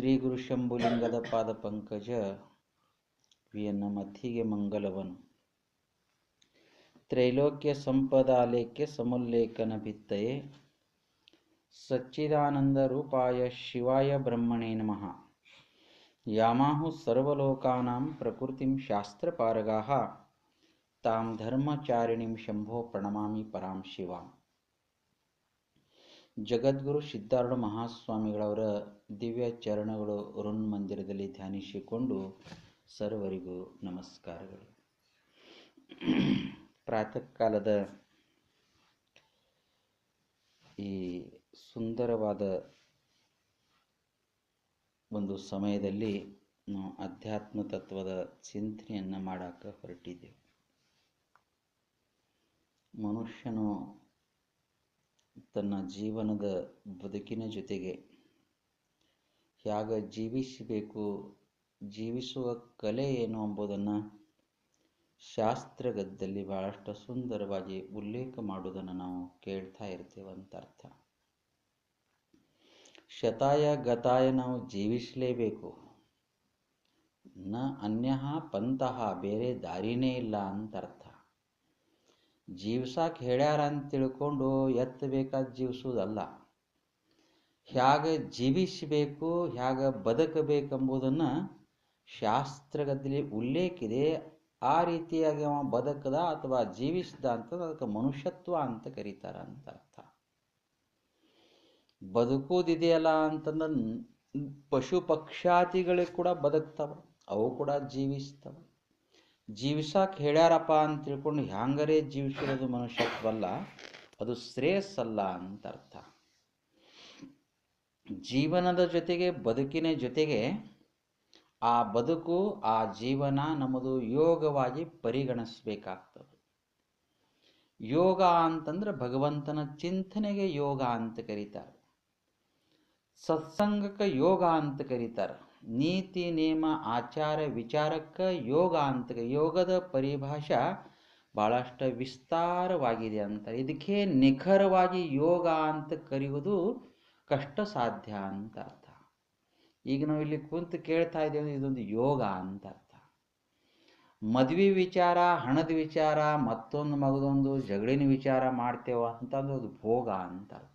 ಶ್ರೀ ಗುರು ಶಂಭುಲಿಂಗದ ಪಾದ ಪಂಕಜ ವಿಯನ್ನ ಮತ್ತಿಗೆ ಮಂಗಲವನು ತ್ರೈಲೋಕ್ಯ ಸಂಪದಾಲೇಖ್ಯ ಸಮುಲ್ಲೇಖನ ಭಿತ್ತಯೇ ಸಚ್ಚಿದಾನಂದ ರೂಪಾಯ ಶಿವಾಯ ಬ್ರಹ್ಮಣೇ ನಮಃ. ಯಾಮಾಹು ಸರ್ವಲೋಕಾನಾಂ ಪ್ರಕೃತಿಂ ಶಾಸ್ತ್ರಪಾರಗಾಃ ತಾಂ ಧರ್ಮಚಾರಿಣಿಂ ಶಂಭೋ ಪ್ರಣಮಾಮಿ ಪರಾಂ ಶಿವಾಂ. ಜಗದ್ಗುರು ಸಿದ್ಧಾರೂಢ ಮಹಾಸ್ವಾಮಿಗಳವರ ದಿವ್ಯ ಚರಣಗಳು ಅರುಣ್ ಮಂದಿರದಲ್ಲಿ ಧ್ಯಾನಿಸಿಕೊಂಡು ಸರ್ವರಿಗೂ ನಮಸ್ಕಾರಗಳು. ಪ್ರಾತಃ ಕಾಲದ ಈ ಸುಂದರವಾದ ಒಂದು ಸಮಯದಲ್ಲಿ ನಾವು ಅಧ್ಯಾತ್ಮ ತತ್ವದ ಚಿಂತನೆಯನ್ನು ಮಾಡಕ್ಕೆ ಹೊರಟಿದ್ದೇವೆ. ಮನುಷ್ಯನು ತನ್ನ ಜೀವನದ ಬದುಕಿನ ಜೊತೆಗೆ ಹೇಗೆ ಜೀವಿಸಬೇಕು, ಜೀವಿಸುವ ಕಲೆ ಏನು ಎಂಬುದನ್ನು ಶಾಸ್ತ್ರಗದ್ದಲ್ಲಿ ಬಹಳಷ್ಟು ಸುಂದರವಾಗಿ ಉಲ್ಲೇಖ ಮಾಡುವುದನ್ನು ನಾವು ಕೇಳ್ತಾ ಇರ್ತೇವೆ ಅಂತ ಅರ್ಥ. ಶತಾಯ ಗತಾಯ ನಾವು ಜೀವಿಸಲೇಬೇಕು, ನ ಅನ್ಯಃ ಪಂಥಃ, ಬೇರೆ ದಾರಿನೇ ಇಲ್ಲ ಅಂತ ಅರ್ಥ. ಜೀವ್ಸಕ್ಕೆ ಹೇಳ್ಯಾರ ಅಂತ ತಿಳ್ಕೊಂಡು ಎತ್ತಬೇಕಾದ ಜೀವಿಸುವುದಲ್ಲ, ಹೇಗೆ ಜೀವಿಸಬೇಕು, ಹೇಗೆ ಬದುಕಬೇಕೆಂಬುದನ್ನು ಶಾಸ್ತ್ರಗದ್ದಲ್ಲಿ ಉಲ್ಲೇಖ ಇದೆ. ಆ ರೀತಿಯಾಗಿ ಅವ ಬದುಕದ ಅಥವಾ ಜೀವಿಸಿದ ಅಂತಂದ್ರೆ ಅದಕ್ಕೆ ಮನುಷ್ಯತ್ವ ಅಂತ ಕರೀತಾರ ಅಂತ ಅರ್ಥ. ಬದುಕುವುದಿದೆಯಲ್ಲ ಅಂತಂದ್ರೆ ಪಶು ಪಕ್ಷಾತಿಗಳಿಗೆ ಕೂಡ ಬದುಕ್ತಾವ, ಅವು ಕೂಡ ಜೀವಿಸ್ತಾವ. ಜೀವಿಸಕ್ಕೆ ಹೇಳ್ಯಾರಪ್ಪ ಅಂತ ತಿಳ್ಕೊಂಡು ಹ್ಯಾಂಗರೇ ಜೀವಿಸಿರೋದು ಮನುಷ್ಯತ್ವಲ್ಲ, ಅದು ಶ್ರೇಯಸ್ಸಲ್ಲ ಅಂತ ಅರ್ಥ. ಜೀವನದ ಜೊತೆಗೆ ಬದುಕಿನ ಜೊತೆಗೆ ಆ ಬದುಕು, ಆ ಜೀವನ ನಮ್ಮದು ಯೋಗವಾಗಿ ಪರಿಗಣಿಸಬೇಕಾಗ್ತದೆ. ಯೋಗ ಅಂತಂದ್ರೆ ಭಗವಂತನ ಚಿಂತನೆಗೆ ಯೋಗ ಅಂತ ಕರೀತಾರೆ, ಸತ್ಸಂಗಕ್ಕೆ ಯೋಗ ಅಂತ ಕರೀತಾರೆ, ನೀತಿ ನೇಮ ಆಚಾರ ವಿಚಾರಕ್ಕೆ ಯೋಗ ಅಂತ. ಯೋಗದ ಪರಿಭಾಷಾ ಬಹಳಷ್ಟು ವಿಸ್ತಾರವಾಗಿದೆ ಅಂತ. ಇದಕ್ಕೆ ನಿಖರವಾಗಿ ಯೋಗ ಅಂತ ಕರೆಯುವುದು ಕಷ್ಟ ಸಾಧ್ಯ ಅಂತ ಅರ್ಥ. ಈಗ ನಾವು ಇಲ್ಲಿ ಕುಂತು ಕೇಳ್ತಾ ಇದ್ದೇವೆ, ಇದೊಂದು ಯೋಗ ಅಂತ ಅರ್ಥ. ಮದ್ವೆ ವಿಚಾರ, ಹಣದ ವಿಚಾರ, ಮತ್ತೊಂದು ಮಗದೊಂದು ಜಗಳಿನ ವಿಚಾರ ಮಾಡ್ತೇವ ಅಂತಂದ್ರೆ ಅದು ಭೋಗ ಅಂತ ಅರ್ಥ.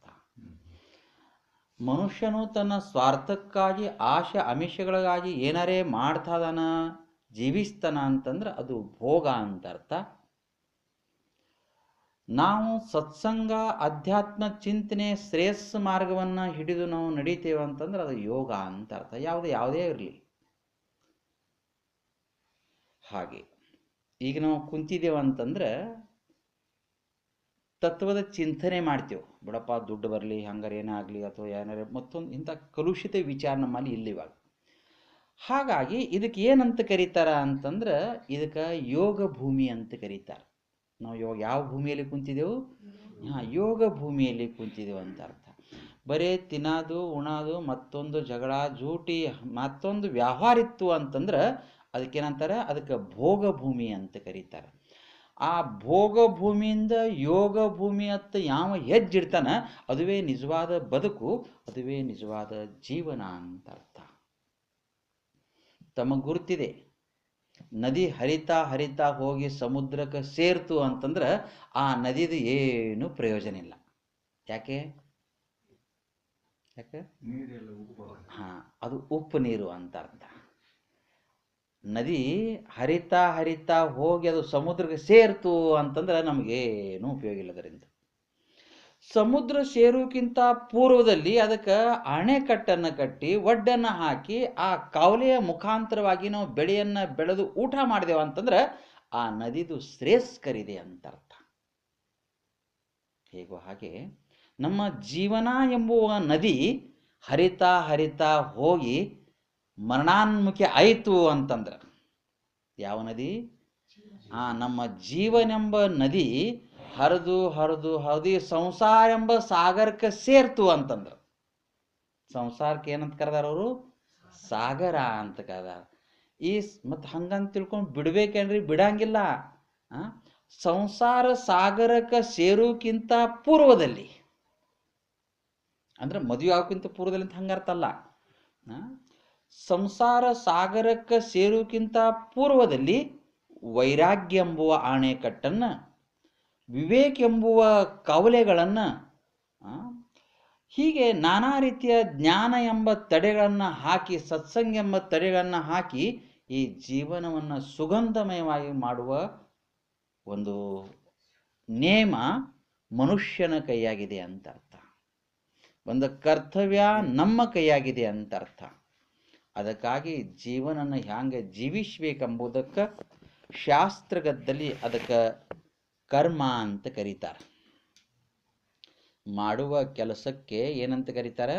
ಮನುಷ್ಯನು ತನ್ನ ಸ್ವಾರ್ಥಕ್ಕಾಗಿ ಆಶೆ ಅಮಿಷಗಳಿಗಾಗಿ ಏನಾರೇ ಮಾಡ್ತಾದಾನ, ಜೀವಿಸ್ತಾನ ಅಂತಂದ್ರೆ ಅದು ಭೋಗ ಅಂತ ಅರ್ಥ. ನಾವು ಸತ್ಸಂಗ, ಅಧ್ಯಾತ್ಮ ಚಿಂತನೆ, ಶ್ರೇಯಸ್ಸು ಮಾರ್ಗವನ್ನು ಹಿಡಿದು ನಾವು ನಡೀತೇವೆ ಅಂತಂದ್ರೆ ಅದು ಯೋಗ ಅಂತ ಅರ್ಥ. ಯಾವುದೇ ಇರಲಿ. ಹಾಗೆ ಈಗ ನಾವು ಕುಂತಿದ್ದೇವಂತಂದ್ರೆ ತತ್ವದ ಚಿಂತನೆ ಮಾಡ್ತೇವೆ. ಬಿಡಪ್ಪ ದುಡ್ಡು ಬರಲಿ, ಹಂಗಾರೆ ಏನಾಗಲಿ ಅಥವಾ ಏನಾರ ಮತ್ತೊಂದು ಇಂಥ ಕಲುಷಿತ ವಿಚಾರ ನಮ್ಮಲ್ಲಿ ಇಲ್ಲಿವಾಗ. ಹಾಗಾಗಿ ಇದಕ್ಕೆ ಏನಂತ ಕರೀತಾರ ಅಂತಂದ್ರೆ ಇದಕ್ಕೆ ಯೋಗ ಭೂಮಿ ಅಂತ ಕರೀತಾರೆ. ನಾವು ಇವಾಗ ಯಾವ ಭೂಮಿಯಲ್ಲಿ ಕುಂತಿದ್ದೆವು? ಯೋಗ ಭೂಮಿಯಲ್ಲಿ ಕುಂತಿದ್ದೆವು ಅಂತ ಅರ್ಥ. ಬರೇ ತಿನ್ನೋದು, ಉಣೋದು, ಮತ್ತೊಂದು ಜಗಳ, ಜೂಟಿ, ಮತ್ತೊಂದು ವ್ಯವಹಾರಿತ್ತು ಅಂತಂದ್ರೆ ಅದಕ್ಕೇನಂತಾರೆ? ಅದಕ್ಕೆ ಭೋಗ ಭೂಮಿ ಅಂತ ಕರೀತಾರೆ. ಆ ಭೋಗ ಭೂಮಿಯಿಂದ ಯೋಗ ಭೂಮಿ ಹತ್ತ ಯಾವ ಹೆಜ್ಜಿಡ್ತಾನ ಅದುವೇ ನಿಜವಾದ ಬದುಕು, ಅದುವೇ ನಿಜವಾದ ಜೀವನ ಅಂತ ಅರ್ಥ. ತಮಗೆ ಗುರುತಿದೆ, ನದಿ ಹರಿತಾ ಹರಿತಾ ಹೋಗಿ ಸಮುದ್ರಕ್ಕೆ ಸೇರ್ತು ಅಂತಂದ್ರೆ ಆ ನದಿದು ಏನು ಪ್ರಯೋಜನ ಇಲ್ಲ. ಯಾಕೆ? ಅದು ಉಪ್ಪು ನೀರು ಅಂತ ಅರ್ಥ. ನದಿ ಹರಿತಾ ಹರಿತಾ ಹೋಗಿ ಅದು ಸಮುದ್ರಕ್ಕೆ ಸೇರ್ತು ಅಂತಂದ್ರೆ ನಮಗೇನು ಉಪಯೋಗ ಇಲ್ಲ ಅದರಿಂದ. ಸಮುದ್ರ ಸೇರುವುಕ್ಕಿಂತ ಪೂರ್ವದಲ್ಲಿ ಅದಕ್ಕೆ ಅಣೆಕಟ್ಟನ್ನು ಕಟ್ಟಿ ಒಡ್ಡನ್ನು ಹಾಕಿ ಆ ಕಾವಲೆಯ ಮುಖಾಂತರವಾಗಿ ನಾವು ಬೆಳೆಯನ್ನು ಬೆಳೆದು ಊಟ ಮಾಡಿದೆವು ಅಂತಂದ್ರೆ ಆ ನದಿದು ಶ್ರೇಯಸ್ಕರಿದೆ ಅಂತ ಅರ್ಥ. ಹೇಗೋ ಹಾಗೆ ನಮ್ಮ ಜೀವನ ಎಂಬುವ ನದಿ ಹರಿತಾ ಹರಿತಾ ಹೋಗಿ ಮರಣಾನ್ಮುಖಿ ಆಯಿತು ಅಂತಂದ್ರೆ ಯಾವ ನದಿ? ನಮ್ಮ ಜೀವನೆಂಬ ನದಿ ಹರಿದು ಹರಿದು ಹರಿದು ಸಂಸಾರ ಎಂಬ ಸಾಗರಕ್ಕೆ ಸೇರ್ತು ಅಂತಂದ್ರೆ, ಸಂಸಾರಕ್ಕೆ ಏನಂತ ಕರೆದಾರ ಅವರು? ಸಾಗರ ಅಂತ ಕರೆದಾರ. ಈ ಮತ್ತು ಹಂಗಂತ ತಿಳ್ಕೊಂಡು ಬಿಡ್ಬೇಕೇನ್ರಿ? ಬಿಡಂಗಿಲ್ಲ. ಸಂಸಾರ ಸಾಗರಕ್ಕೆ ಸೇರೋಕ್ಕಿಂತ ಪೂರ್ವದಲ್ಲಿ, ಅಂದ್ರೆ ಮದುವೆ ಆಗೋಕ್ಕಿಂತ ಪೂರ್ವದಲ್ಲಿ ಅಂತ ಹಂಗರ್ತಲ್ಲ. ಸಂಸಾರ ಸಾಗರಕ್ಕೆ ಸೇರುವುದಕ್ಕಿಂತ ಪೂರ್ವದಲ್ಲಿ ವೈರಾಗ್ಯ ಎಂಬುವ ಆಣೆಕಟ್ಟನ್ನು, ವಿವೇಕ ಎಂಬುವ ಕವಲೆಗಳನ್ನು, ಹೀಗೆ ನಾನಾ ರೀತಿಯ ಜ್ಞಾನ ಎಂಬ ತಡೆಗಳನ್ನು ಹಾಕಿ, ಸತ್ಸಂಗ ಎಂಬ ತಡೆಗಳನ್ನು ಹಾಕಿ ಈ ಜೀವನವನ್ನು ಸುಗಂಧಮಯವಾಗಿ ಮಾಡುವ ಒಂದು ನೇಮ ಮನುಷ್ಯನ ಕೈಯಾಗಿದೆ ಅಂತ ಅರ್ಥ. ಒಂದು ಕರ್ತವ್ಯ ನಮ್ಮ ಕೈಯಾಗಿದೆ ಅಂತ ಅರ್ಥ. ಅದಕ್ಕಾಗಿ ಜೀವನನ ಹ್ಯಾಂಗೆ ಜೀವಿಸ್ಬೇಕೆಂಬುದಕ್ಕೆ ಶಾಸ್ತ್ರಗದ್ದಲ್ಲಿ ಅದಕ್ಕೆ ಕರ್ಮ ಅಂತ ಕರೀತಾರೆ. ಮಾಡುವ ಕೆಲಸಕ್ಕೆ ಏನಂತ ಕರೀತಾರೆ?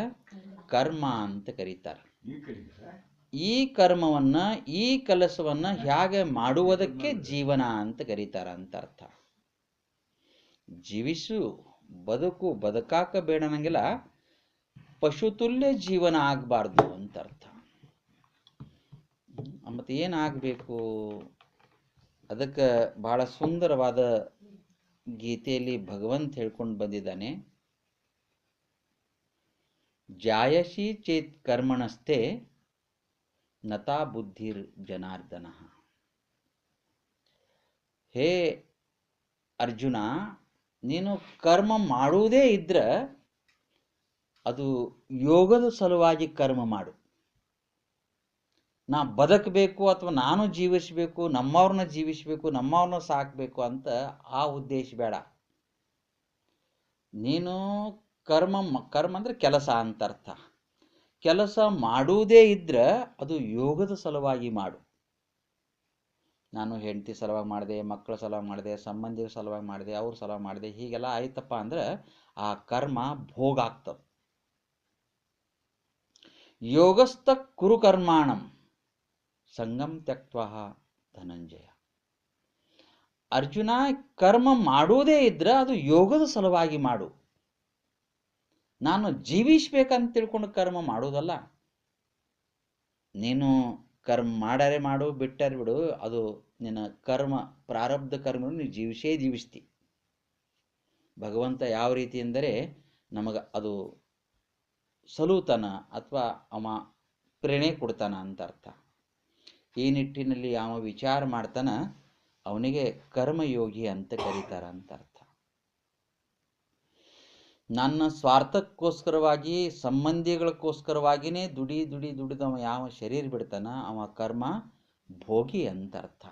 ಕರ್ಮ ಅಂತ ಕರೀತಾರೆ. ಈ ಕರ್ಮವನ್ನ, ಈ ಕೆಲಸವನ್ನ ಹೇಗೆ ಮಾಡುವುದಕ್ಕೆ ಜೀವನ ಅಂತ ಕರೀತಾರ ಅಂತ ಅರ್ಥ. ಜೀವಿಸು, ಬದುಕು, ಬದುಕಾಕ ಬೇಡ ಅನ್ನಂಗಿಲ್ಲ, ಪಶುತುಲ್ಯ ಜೀವನ ಆಗಬಾರ್ದು ಅಂತ ಅರ್ಥ. ಮತ್ತೆ ಏನಾಗಬೇಕು? ಅದಕ್ಕೆ ಬಹಳ ಸುಂದರವಾದ ಗೀತೆಯಲ್ಲಿ ಭಗವಂತ ಹೇಳ್ಕೊಂಡು ಬಂದಿದ್ದಾನೆ. ಜಾಯಸಿ ಚೇತ್ ಕರ್ಮಣಸ್ಥೆ ನತಾ ಬುದ್ಧಿರ್ ಜನಾರ್ದನ. ಹೇ ಅರ್ಜುನ, ನೀನು ಕರ್ಮ ಮಾಡುವುದೇ ಇದ್ರೆ ಅದು ಯೋಗದ ಸಲುವಾಗಿ ಕರ್ಮ ಮಾಡು. ನಾ ಬದುಕಬೇಕು ಅಥವಾ ನಾನು ಜೀವಿಸಬೇಕು, ನಮ್ಮವ್ರನ್ನ ಜೀವಿಸಬೇಕು, ನಮ್ಮವ್ರನ್ನ ಸಾಕಬೇಕು ಅಂತ ಆ ಉದ್ದೇಶ ಬೇಡ. ನೀನು ಕರ್ಮ ಅಂದ್ರೆ ಕೆಲಸ ಅಂತ ಅರ್ಥ. ಕೆಲಸ ಮಾಡುವುದೇ ಇದ್ರೆ ಅದು ಯೋಗದ ಸಲುವಾಗಿ ಮಾಡು. ನಾನು ಹೆಂಡತಿ ಸಲುವಾಗಿ ಮಾಡಿದೆ, ಮಕ್ಕಳ ಸಲುವಾಗಿ ಮಾಡಿದೆ, ಸಂಬಂಧಿಗಳ ಸಲುವಾಗಿ ಮಾಡಿದೆ, ಅವ್ರ ಸಲುವಾಗಿ ಮಾಡಿದೆ, ಹೀಗೆಲ್ಲ ಆಯ್ತಪ್ಪ ಅಂದ್ರೆ ಆ ಕರ್ಮ ಭೋಗ ಆಗ್ತದೆ. ಯೋಗಸ್ಥ ಕುರು ಕರ್ಮಾಣಂ ಸಂಗಂ ತ್ಯಕ್ತ್ವಾ ಧನಂಜಯ. ಅರ್ಜುನ, ಕರ್ಮ ಮಾಡುವುದೇ ಇದ್ರೆ ಅದು ಯೋಗದ ಸಲುವಾಗಿ ಮಾಡು. ನಾನು ಜೀವಿಸ್ಬೇಕಂತ ತಿಳ್ಕೊಂಡು ಕರ್ಮ ಮಾಡುವುದಲ್ಲ. ನೀನು ಕರ್ಮ ಮಾಡಾರೆ ಮಾಡು, ಬಿಟ್ಟರೆ ಬಿಡು, ಅದು ನಿನ್ನ ಕರ್ಮ, ಪ್ರಾರಬ್ಧ ಕರ್ಮ ನೀನು ಜೀವಿಸ್ತಿ. ಭಗವಂತ ಯಾವ ರೀತಿ ಎಂದರೆ ನಮಗೆ ಅದು ಸಲೂತನ ಅಥವಾ ಅವ ಪ್ರೇರಣೆ ಕೊಡ್ತಾನ ಅಂತ ಅರ್ಥ. ಈ ನಿಟ್ಟಿನಲ್ಲಿ ಅವ ವಿಚಾರ ಮಾಡ್ತಾನ, ಅವನಿಗೆ ಕರ್ಮಯೋಗಿ ಅಂತ ಕರೀತಾರ ಅಂತ ಅರ್ಥ. ನನ್ನ ಸ್ವಾರ್ಥಕ್ಕೋಸ್ಕರವಾಗಿ, ಸಂಬಂಧಿಗಳಿಗೋಸ್ಕರವಾಗಿಯೇ ದುಡಿದವ ಯಾವ ಶರೀರ ಬಿಡ್ತಾನ ಅವ ಕರ್ಮ ಭೋಗಿ ಅಂತ ಅರ್ಥ.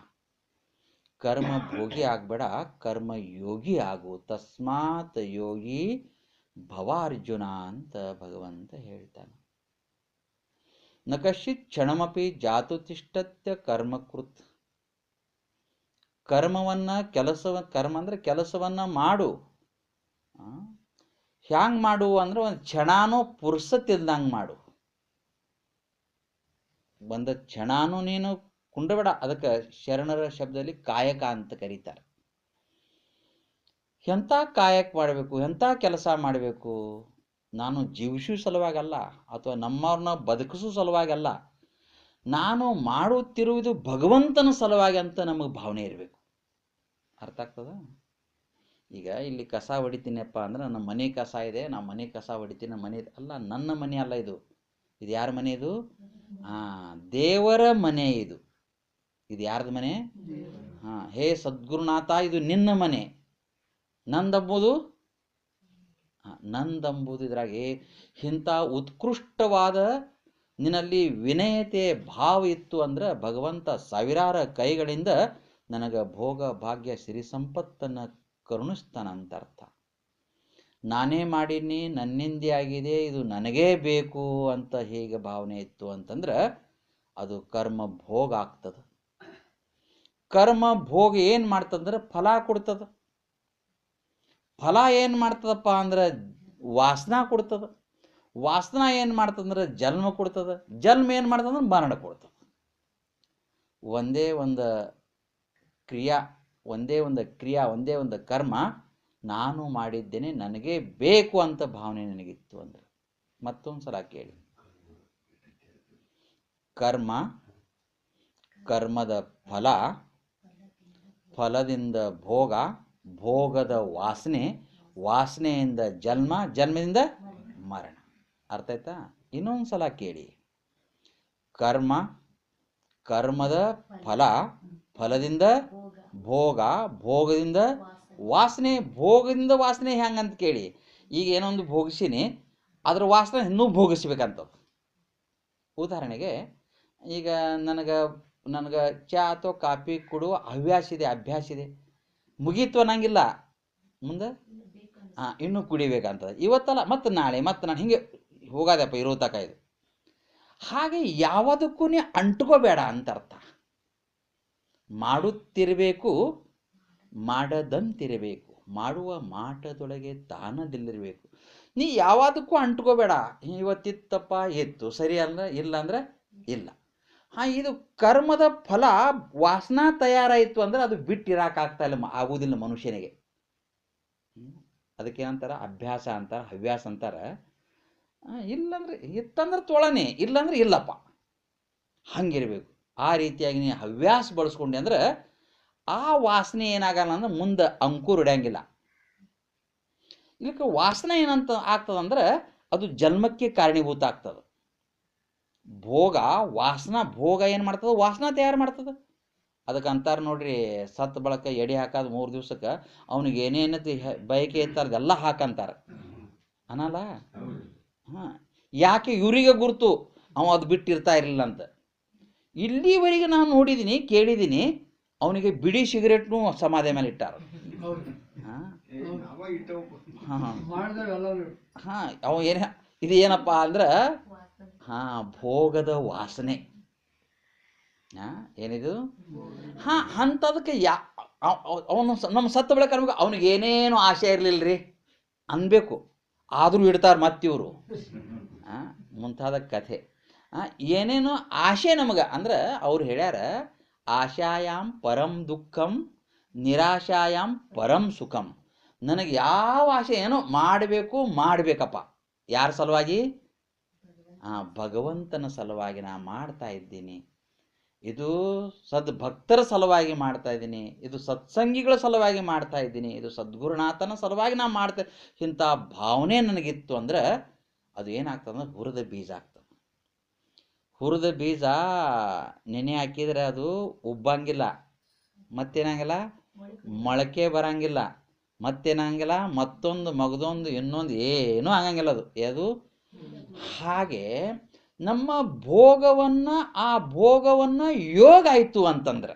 ಕರ್ಮ ಭೋಗಿ ಆಗ್ಬೇಡ, ಕರ್ಮ ಯೋಗಿ ಆಗು. ತಸ್ಮಾತ್ ಯೋಗಿ ಭವ ಅರ್ಜುನ ಅಂತ ಭಗವಂತ ಹೇಳ್ತಾನೆ. ನ ಕಶ್ಚಿತ್ ಕ್ಷಣಮಪಿ ಜಾತು ತಿಷ್ಠತ್ಯ ಕರ್ಮಕೃತ್. ಕರ್ಮ ಅಂದ್ರೆ ಕೆಲಸವನ್ನ ಮಾಡು. ಹ್ಯಾಂಗ್ ಮಾಡು ಅಂದ್ರೆ ಒಂದು ಕ್ಷಣಾನು ಪುರ್ಸತ್ತಿಲ್ದಂಗೆ ಮಾಡು. ಒಂದು ಕ್ಷಣಾನು ನೀನು ಕುಂಡಬೇಡ. ಅದಕ್ಕೆ ಶರಣರ ಶಬ್ದದಲ್ಲಿ ಕಾಯಕ ಅಂತ ಕರೀತಾರೆ. ಎಂಥ ಕಾಯಕ ಮಾಡಬೇಕು, ಎಂಥ ಕೆಲಸ ಮಾಡಬೇಕು? ನಾನು ಜೀವಿಸೋ ಸಲುವಾಗಲ್ಲ, ಅಥವಾ ನಮ್ಮವ್ರನ್ನ ಬದುಕಿಸೋ ಸಲುವಾಗಲ್ಲ, ನಾನು ಮಾಡುತ್ತಿರುವುದು ಭಗವಂತನ ಸಲುವಾಗಿ ಅಂತ ನಮಗೆ ಭಾವನೆ ಇರಬೇಕು. ಅರ್ಥ ಆಗ್ತದ? ಈಗ ಇಲ್ಲಿ ಕಸ ಹೊಡಿತೀನಪ್ಪ ಅಂದ್ರೆ ನನ್ನ ಮನೆ ಕಸ ಇದೆ, ನಾ ಮನೆ ಕಸ ಹೊಡಿತೀನಿ. ಮನೆ ಅಲ್ಲ, ನನ್ನ ಮನೆ ಅಲ್ಲ ಇದು. ಇದು ಯಾರ ಮನೆ? ಇದು ದೇವರ ಮನೆ. ಇದು ಯಾರ್ದ ಮನೆ? ಹೇ ಸದ್ಗುರುನಾಥ, ಇದು ನಿನ್ನ ಮನೆ. ನಂದಂಬುದು ಇದ್ರಾಗೆ ಇಂಥ ಉತ್ಕೃಷ್ಟವಾದ ನಿನ್ನಲ್ಲಿ ವಿನಯತೆ ಭಾವ ಇತ್ತು ಅಂದ್ರೆ ಭಗವಂತ ಸಾವಿರಾರು ಕೈಗಳಿಂದ ನನಗೆ ಭೋಗ ಭಾಗ್ಯ ಸಿರಿ ಸಂಪತ್ತನ್ನು ಕರುಣಿಸ್ತಾನಂತ ಅರ್ಥ. ನಾನೇ ಮಾಡೀನಿ, ನನ್ನಿಂದೇ ಆಗಿದೆ, ಇದು ನನಗೇ ಬೇಕು ಅಂತ ಹೇಗೆ ಭಾವನೆ ಇತ್ತು ಅಂತಂದ್ರೆ ಅದು ಕರ್ಮ ಭೋಗ ಆಗ್ತದೆ. ಕರ್ಮ ಭೋಗ ಏನು ಮಾಡ್ತದಂದ್ರೆ ಫಲ ಕೊಡ್ತದ. ಫಲ ಏನು ಮಾಡ್ತದಪ್ಪ ಅಂದ್ರೆ ವಾಸನ ಕೊಡ್ತದ. ವಾಸನ ಏನು ಮಾಡ್ತದಂದ್ರೆ ಜನ್ಮ ಕೊಡ್ತದ. ಜನ್ಮ ಏನು ಮಾಡ್ತದಂದ್ರೆ ಮರಣ ಕೊಡ್ತದ. ಒಂದೇ ಒಂದು ಕರ್ಮ ನಾನು ಮಾಡಿದ್ದೇನೆ, ನನಗೆ ಬೇಕು ಅಂತ ಭಾವನೆ ನನಗಿತ್ತು ಅಂದ್ರೆ. ಮತ್ತೊಂದು ಸಲ ಕೇಳಿ. ಕರ್ಮದ ಫಲ, ಫಲದಿಂದ ಭೋಗ, ಭೋಗದ ವಾಸನೆ, ವಾಸನೆಯಿಂದ ಜನ್ಮ, ಜನ್ಮದಿಂದ ಮರಣ. ಅರ್ಥ ಆಯ್ತಾ? ಇನ್ನೊಂದು ಸಲ ಕೇಳಿ. ಕರ್ಮ, ಕರ್ಮದ ಫಲ, ಫಲದಿಂದ ಭೋಗ, ಭೋಗದಿಂದ ವಾಸನೆ, ಭೋಗದಿಂದ ವಾಸನೆ ಹೆಂಗಂತ ಕೇಳಿ. ಈಗ ಏನೋ ಒಂದು ಭೋಗಿಸಿನಿ, ಅದ್ರ ವಾಸನೆ ಇನ್ನೂ ಭೋಗಿಸ್ಬೇಕಂತ. ಉದಾಹರಣೆಗೆ ಈಗ ನನಗೆ ಚಾ ಅಥವಾ ಕಾಫಿ ಕೊಡುವ ಹವ್ಯಾಸ ಇದೆ, ಅಭ್ಯಾಸ ಇದೆ, ಮುಗೀತು ಅನ್ನಂಗಿಲ್ಲ, ಮುಂದೆ ಇನ್ನೂ ಕುಡಿಬೇಕಂತ. ಇವತ್ತಲ್ಲ ಮತ್ತು ನಾಳೆ ಮತ್ತು ನಾನು ಹಿಂಗೆ ಹೋಗೋದಪ್ಪ ಇರೋ ತಕ ಇದು. ಹಾಗೆ ಯಾವುದಕ್ಕೂ ನೀ ಅಂಟ್ಕೋಬೇಡ ಅಂತ ಅರ್ಥ. ಮಾಡುತ್ತಿರಬೇಕು, ಮಾಡದಂತಿರಬೇಕು, ಮಾಡುವ ಮಾಟದೊಳಗೆ ತಾನದಿಲ್ಲಿರಬೇಕು. ನೀ ಯಾವುದಕ್ಕೂ ಅಂಟ್ಕೋಬೇಡ. ಇವತ್ತಿತ್ತಪ್ಪ ಎತ್ತು, ಸರಿ ಅಲ್ಲ, ಇಲ್ಲ ಅಂದ್ರೆ ಇಲ್ಲ. ಇದು ಕರ್ಮದ ಫಲ ವಾಸನಾ ತಯಾರಾಯಿತು ಅಂದ್ರೆ ಅದು ಬಿಟ್ಟಿರಾಕಾಗ್ತಾ ಇಲ್ಲ, ಆಗುವುದಿಲ್ಲ ಮನುಷ್ಯನಿಗೆ. ಅದಕ್ಕೇನಂತಾರ, ಅಭ್ಯಾಸ ಅಂತಾರೆ, ಹವ್ಯಾಸ ಅಂತಾರೆ. ಇಲ್ಲಂದ್ರೆ ಇತ್ತಂದ್ರೆ ತೊಳನೆ, ಇಲ್ಲಂದ್ರೆ ಇಲ್ಲಪ್ಪ, ಹಂಗಿರ್ಬೇಕು. ಆ ರೀತಿಯಾಗಿ ನೀ ಹವ್ಯಾಸ ಬಳಸ್ಕೊಂಡೆ ಅಂದ್ರೆ ಆ ವಾಸನೆ ಏನಾಗಲ್ಲ ಅಂದ್ರೆ ಮುಂದೆ ಅಂಕುರ್ ಹಿಡಿಯಂಗಿಲ್ಲ. ಇದಕ್ಕೆ ವಾಸನೆ ಏನಂತ ಆಗ್ತದಂದ್ರೆ ಅದು ಜನ್ಮಕ್ಕೆ ಕಾರಣೀಭೂತ ಆಗ್ತದೆ. ಭೋಗ ವಾಸನಾ, ಭೋಗ ಏನು ಮಾಡ್ತದೆ, ವಾಸನಾ ತಯಾರು ಮಾಡ್ತದೆ. ಅದಕ್ಕೆ ಅಂತಾರೆ ನೋಡ್ರಿ, ಸತ್ ಬಳಕ ಎಡೆ ಹಾಕೋದು 3 ದಿವ್ಸಕ್ಕೆ ಅವನಿಗೆ ಏನೇನು ಬಯಕೆ ಇರ್ತಾರದೆಲ್ಲ ಹಾಕಂತಾರೆ ಅನ್ನಲ್ಲ. ಯಾಕೆ ಇವರಿಗೆ ಗುರುತು, ಅವ ಅದು ಬಿಟ್ಟಿರ್ತಾ ಇರಲಿಲ್ಲ ಅಂತ. ಇಲ್ಲಿವರೆಗೆ ನಾನು ನೋಡಿದ್ದೀನಿ, ಕೇಳಿದ್ದೀನಿ, ಅವನಿಗೆ ಬಿಡಿ ಸಿಗರೇಟ್ನು ಸಮಾಧಿ ಮೇಲೆ ಇಟ್ಟಾರ. ಅವ ಏನ, ಇದು ಏನಪ್ಪ ಅಂದ್ರೆ ಭೋಗದ ವಾಸನೆ. ಏನಿದು? ಅಂಥದಕ್ಕೆ ಅವನು ನಮ್ಮ ಸತ್ತ ಬಳಿಕ ಅವನಿಗೆ ಏನೇನು ಆಸೆ ಇರಲಿಲ್ಲರಿ ಅನ್ಬೇಕು, ಆದರೂ ಇಡ್ತಾರೆ ಮತ್ತಿವರು. ಮುಂತಾದ ಕಥೆ. ಏನೇನು ಆಶೆ ನಮಗೆ ಅಂದ್ರೆ ಅವ್ರು ಹೇಳ್ಯಾರ, ಆಶಾಯಾಮ್ ಪರಂ ದುಃಖಂ, ನಿರಾಶಾಯಾಮ್ ಪರಂ ಸುಖಂ. ನನಗೆ ಯಾವ ಆಸೆ ಏನೋ ಮಾಡಬೇಕಪ್ಪ. ಯಾರ ಸಲುವಾಗಿ? ಭಗವಂತನ ಸಲುವಾಗಿ ನಾ ಮಾಡ್ತಾ ಇದ್ದೀನಿ. ಇದು ಸದ್ಭಕ್ತರ ಸಲುವಾಗಿ ಮಾಡ್ತಾ ಇದ್ದೀನಿ, ಇದು ಸತ್ಸಂಗಿಗಳ ಸಲುವಾಗಿ ಮಾಡ್ತಾ ಇದ್ದೀನಿ, ಇದು ಸದ್ಗುರುನಾಥನ ಸಲುವಾಗಿ ನಾ ಮಾಡ್ತಾ. ಇಂಥ ಭಾವನೆ ನನಗಿತ್ತು ಅಂದ್ರೆ ಅದು ಏನಾಗ್ತದೆ, ಹುರಿದ ಬೀಜ ಆಗ್ತದೆ. ಹುರಿದ ಬೀಜ ನೆನೆ ಹಾಕಿದ್ರೆ ಅದು ಉಬ್ಬಂಗಿಲ್ಲ, ಮತ್ತೇನಾಗಿಲ್ಲ, ಮೊಳಕೆ ಬರಂಗಿಲ್ಲ, ಮತ್ತೇನಾಗಿಲ್ಲ, ಮತ್ತೊಂದು ಮಗದೊಂದು ಇನ್ನೊಂದು ಏನೂ ಆಗಂಗಿಲ್ಲ ಅದು. ಹಾಗೆ ನಮ್ಮ ಆ ಭೋಗವನ್ನು ಯೋಗ ಆಯಿತು ಅಂತಂದ್ರೆ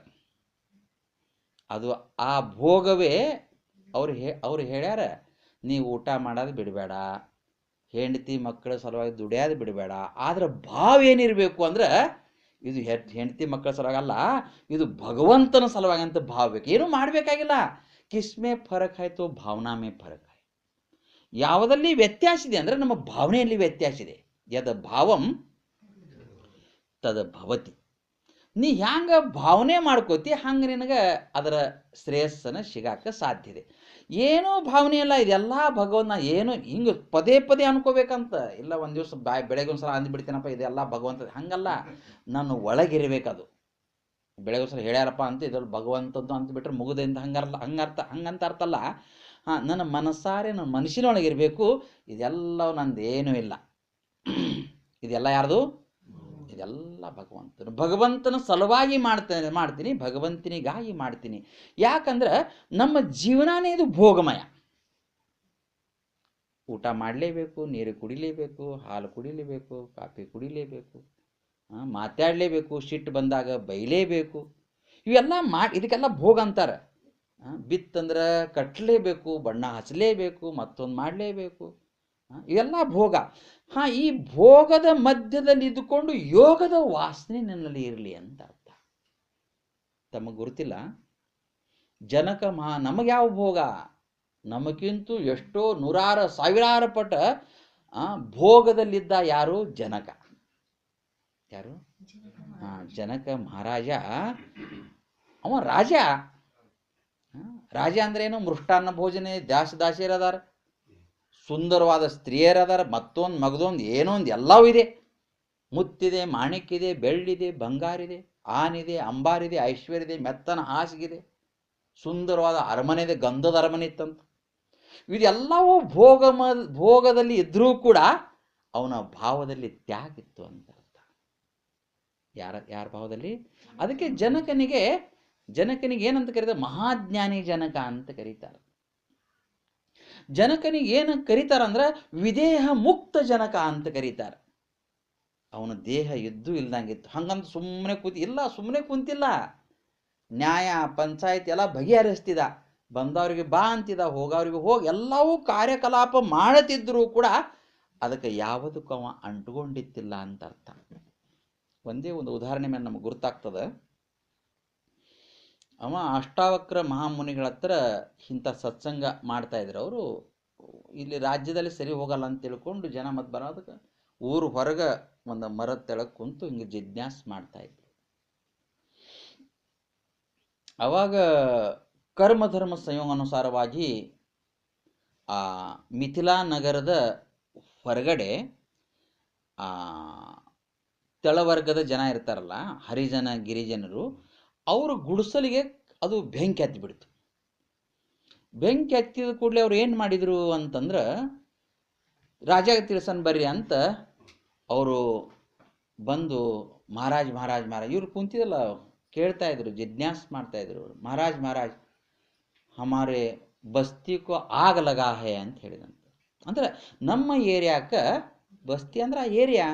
ಅದು ಆ ಭೋಗವೇ. ಅವ್ರು ಹೇಳ್ಯಾರ, ನೀವು ಊಟ ಮಾಡೋದು ಬಿಡಬೇಡ, ಹೆಂಡತಿ ಮಕ್ಕಳ ಸಲುವಾಗಿ ದುಡಿಯೋದು ಬಿಡಬೇಡ, ಆದ್ರೆ ಭಾವ ಏನಿರಬೇಕು ಅಂದ್ರೆ ಇದು ಹೆಂಡತಿ ಮಕ್ಕಳ ಸಲುವಾಗಿ ಅಲ್ಲ, ಇದು ಭಗವಂತನ ಸಲುವಾಗಿ ಅಂತ ಭಾವ ಬೇಕು. ಏನೂ ಮಾಡಬೇಕಾಗಿಲ್ಲ. ಕಿಸ್ಮೆ ಫರಕ್ ಆಯಿತು, ಭಾವನಾ ಫರಕ್ ಆಯ್ತು. ಯಾವುದಲ್ಲಿ ವ್ಯತ್ಯಾಸ ಇದೆ ಅಂದರೆ ನಮ್ಮ ಭಾವನೆಯಲ್ಲಿ ವ್ಯತ್ಯಾಸ ಇದೆ. ಯದ ಭಾವಂ ತದ ಭವತಿ. ನೀ ಹ್ಯಾಂಗ ಭಾವನೆ ಮಾಡ್ಕೋತಿ ಹಂಗೆ ನಿನಗೆ ಅದರ ಶ್ರೇಯಸ್ಸನ್ನು ಸಿಗಾಕ ಸಾಧ್ಯ ಇದೆ. ಏನೂ ಭಾವನೆ ಇಲ್ಲ, ಇದೆಲ್ಲ ಭಗವಂತ. ಏನು ಹಿಂಗೆ ಪದೇ ಪದೇ ಅನ್ಕೋಬೇಕಂತ ಇಲ್ಲ. ಒಂದು ದಿವಸ ಬೆಳಗ್ಗೆ ಒಂದ್ಸಲ ಅಂದ್ಬಿಡ್ತೀನಪ್ಪ ಇದೆಲ್ಲ ಭಗವಂತ, ಹಂಗಲ್ಲ. ನಾನು ಒಳಗಿರ್ಬೇಕದು. ಬೆಳಗ್ಗೆ ಒಂದ್ಸಲ ಹೇಳ್ಯಾರಪ್ಪ ಅಂತ ಇದ್ರಲ್ಲಿ ಭಗವಂತದ್ದು ಅಂತ ಬಿಟ್ರೆ ಮುಗುದಿಂದ ಹಂಗಂತ ಅರ್ಥ ಅಲ್ಲ. ನನ್ನ ಮನಸ್ಸಾರೆ ನನ್ನ ಮನಸ್ಸಿನೊಳಗಿರಬೇಕು. ಇದೆಲ್ಲ ನಂದೇನೂ ಇಲ್ಲ. ಇದೆಲ್ಲ ಯಾರ್ದು? ಇದೆಲ್ಲ ಭಗವಂತನ ಸಲುವಾಗಿ ಮಾಡ್ತೀನಿ, ಭಗವಂತನಿಗಾಗಿ ಮಾಡ್ತೀನಿ. ಯಾಕಂದ್ರೆ ನಮ್ಮ ಜೀವನನೇ ಇದು ಭೋಗಮಯ. ಊಟ ಮಾಡಲೇಬೇಕು, ನೀರು ಕುಡಿಲೇಬೇಕು, ಹಾಲು ಕುಡಿಲೇಬೇಕು, ಕಾಫಿ ಕುಡಿಲೇಬೇಕು, ಮಾತಾಡಲೇಬೇಕು, ಸಿಟ್ಟು ಬಂದಾಗ ಬೈಲೇಬೇಕು. ಇವೆಲ್ಲ ಇದಕ್ಕೆಲ್ಲ ಭೋಗ ಅಂತಾರೆ. ಬಿತ್ತಂದ್ರೆ ಕಟ್ಟಲೇಬೇಕು, ಬಣ್ಣ ಹಚ್ಚಲೇಬೇಕು, ಮತ್ತೊಂದು ಮಾಡಲೇಬೇಕು, ಇವೆಲ್ಲ ಭೋಗ. ಈ ಭೋಗದ ಮಧ್ಯದಲ್ಲಿ ಇದ್ದುಕೊಂಡು ಯೋಗದ ವಾಸನೆ ನನ್ನಲ್ಲಿ ಇರಲಿ ಅಂತ ಅರ್ಥ. ತಮಗೆ ಗುರುತಿಲ್ಲ, ಜನಕ ನಮಗೆ ಯಾವ ಭೋಗ? ನಮಗಿಂತೂ ಎಷ್ಟೋ ನೂರಾರು ಸಾವಿರಾರು ಪಟ ಭೋಗದಲ್ಲಿದ್ದ ಯಾರು? ಜನಕ. ಯಾರು? ಜನಕ ಮಹಾರಾಜ. ಅವ ರಾಜ. ರಾಜ ಅಂದ್ರೆ ಏನು? ಮೃಷ್ಟಾನ್ನ ಭೋಜನೆ, ದಾಸಿಯರದಾರ, ಸುಂದರವಾದ ಸ್ತ್ರೀಯರದಾರ, ಮತ್ತೊಂದು ಮಗದೊಂದು ಏನೊಂದು ಎಲ್ಲವೂ ಇದೆ. ಮುತ್ತಿದೆ, ಮಾಣಿಕ್ಕಿದೆ, ಬೆಳ್ಳಿದೆ, ಬಂಗಾರಿದೆ, ಆನಿದೆ, ಅಂಬಾರಿದೆ, ಐಶ್ವರ್ಯದೆ, ಮೆತ್ತನ ಹಾಸಿಗಿದೆ, ಸುಂದರವಾದ ಅರಮನೆ ಇದೆ, ಗಂಧದ ಅರಮನೆ ಇತ್ತಂತ. ಇದೆಲ್ಲವೂ ಭೋಗದಲ್ಲಿ ಇದ್ರೂ ಕೂಡ ಅವನ ಭಾವದಲ್ಲಿ ತ್ಯಾಗ ಇತ್ತು ಅಂತ ಅರ್ಥ. ಯಾರ ಭಾವದಲ್ಲಿ? ಅದಕ್ಕೆ ಜನಕನಿಗೆ ಏನಂತ ಕರೀತಾರೆ? ಮಹಾಜ್ಞಾನಿ ಜನಕ ಅಂತ ಕರೀತಾರೆ. ಜನಕನಿಗೆ ಏನು ಕರೀತಾರಂದ್ರೆ ವಿದೇಹ ಮುಕ್ತ ಜನಕ ಅಂತ ಕರೀತಾರೆ. ಅವನ ದೇಹ ಇದ್ದು ಇಲ್ದಂಗಿತ್ತು. ಹಂಗಂತ ಸುಮ್ಮನೆ ಇಲ್ಲ, ಸುಮ್ಮನೆ ಕುಂತಿಲ್ಲ. ನ್ಯಾಯ ಪಂಚಾಯತ್ ಎಲ್ಲ ಬಗೆಹರಿಸ್ತಿದ. ಬಂದವರಿಗೆ ಬಾ ಅಂತಿದ, ಹೋಗೋರಿಗೆ ಹೋಗಿ, ಎಲ್ಲವೂ ಕಾರ್ಯಕಲಾಪ ಮಾಡುತ್ತಿದ್ದರೂ ಕೂಡ ಅದಕ್ಕೆ ಯಾವುದಕ್ಕೂ ಅವ ಅಂಟುಕೊಂಡಿತ್ತಿಲ್ಲ ಅಂತ ಅರ್ಥ. ಒಂದೇ ಒಂದು ಉದಾಹರಣೆ ಮೇಲೆ ನಮಗೆ ಗುರುತಾಗ್ತದೆ. ಅವ ಅಷ್ಟಾವಕ್ರ ಮಹಾಮುನಿಗಳ ಹತ್ರ ಇಂಥ ಸತ್ಸಂಗ ಮಾಡ್ತಾ ಇದ್ರು. ಅವರು ಇಲ್ಲಿ ರಾಜ್ಯದಲ್ಲಿ ಸರಿ ಹೋಗಲ್ಲ ಅಂತ ತಿಳ್ಕೊಂಡು ಜನ ಮತ್ತೆ ಬರೋದಕ್ಕೆ ಊರು ಹೊರಗೆ ಒಂದು ಮರದ ತೆಳಗೆ ಕುಂತು ಹಿಂಗೆ ಜಿಜ್ಞಾಸ್ ಮಾಡ್ತಾ ಇದ್ರು. ಅವಾಗ ಕರ್ಮಧರ್ಮ ಸಂಯೋಗ ಅನುಸಾರವಾಗಿ ಆ ಮಿಥಿಲಾ ನಗರದ ಹೊರಗಡೆ ತೆಳವರ್ಗದ ಜನ ಇರ್ತಾರಲ್ಲ, ಹರಿಜನ ಗಿರಿಜನರು, ಅವರು ಗುಡಿಸಲಿಗೆ ಅದು ಬೆಂಕಿ ಹತ್ತಿಬಿಡ್ತು. ಬೆಂಕಿ ಹತ್ತಿದ ಕೂಡಲೇ ಅವ್ರು ಏನು ಮಾಡಿದರು ಅಂತಂದ್ರೆ, ರಾಜಾಗ ತಿಳ್ಸನ್ ಬರ್ರಿ ಅಂತ ಅವರು ಬಂದು ಮಹಾರಾಜ್ ಇವ್ರು ಕುಂತಿದಲ್ಲ ಕೇಳ್ತಾ ಇದ್ರು, ಜಿಜ್ಞಾಸ್ ಮಾಡ್ತಾ ಇದ್ರು. ಮಹಾರಾಜ್ ಹಮಾರೆ ಬಸ್ತಿಕೋ ಆಗ ಲಗಾ ಹೇ ಅಂತ ಹೇಳಿದಂತ. ಅಂದ್ರೆ ನಮ್ಮ ಏರಿಯಾಕ್ಕೆ, ಬಸ್ತಿ ಅಂದ್ರೆ ಆ ಏರಿಯಾ,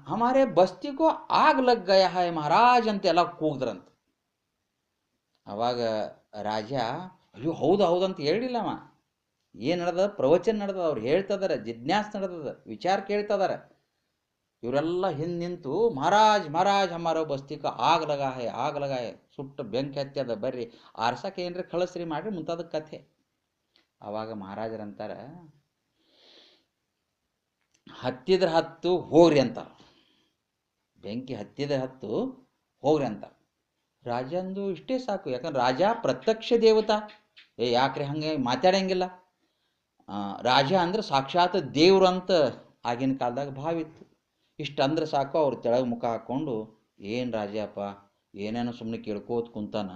ಹಮಾರೆ ಬಸ್ತಿಕೋ ಆಗ ಲಗ್ ಗಯಾ ಹೈ ಮಹಾರಾಜ್ ಅಂತ ಎಲ್ಲ ಕೂಗಿದ್ರಂತ. ಅವಾಗ ರಾಜ ಅಯ್ಯೋ ಹೌದಂತ ಹೇಳಿಲ್ಲವ. ಏನು ನಡೆದ? ಪ್ರವಚನ ನಡೆದದ, ಅವ್ರು ಹೇಳ್ತದಾರೆ, ಜಿಜ್ಞಾಸ್ ನಡೆದದ, ವಿಚಾರ ಕೇಳ್ತದಾರೆ. ಇವರೆಲ್ಲ ಹಿಂದೆ ನಿಂತು ಮಹಾರಾಜ್ ಹಮಾರ ಬಸ್ತಿಕ ಆಗ ಲಗಾ ಹೈ, ಸುಟ್ಟು ಬೆಂಕಿ ಹತ್ಯದ, ಬರ್ರಿ ಆರ್ಸಕ್ಕೆ ಏನ್ರಿ ಕಳಿಸ್ರಿ ಮಾಡ್ರಿ ಮುಂತಾದ ಕಥೆ. ಅವಾಗ ಮಹಾರಾಜರಂತಾರ, ಹತ್ತಿದ್ರೆ ಹತ್ತು ಹೋಗ್ರಿ ಅಂತಾರ. ಬೆಂಕಿ ಹತ್ತಿದ್ರೆ ಹತ್ತು ಹೋಗ್ರಿ ಅಂತಾರ. ರಾಜಂದು ಇಷ್ಟೇ ಸಾಕು. ಯಾಕಂದ್ರೆ ರಾಜ ಪ್ರತ್ಯಕ್ಷ ದೇವತಾ. ಯಾಕ್ರಿ ಹಂಗೆ ಮಾತಾಡಂಗಿಲ್ಲ. ರಾಜ ಅಂದ್ರೆ ಸಾಕ್ಷಾತ್ ದೇವ್ರು ಅಂತ ಆಗಿನ ಕಾಲದಾಗ ಭಾವಿತ್ತು. ಇಷ್ಟು ಅಂದ್ರೆ ಸಾಕು. ಅವ್ರು ತೆಳಗೆ ಮುಖ ಹಾಕ್ಕೊಂಡು, ಏನು ರಾಜಪ್ಪ ಏನೇನೋ ಸುಮ್ಮನೆ ಕೇಳ್ಕೋತ ಕುಂತಾನ,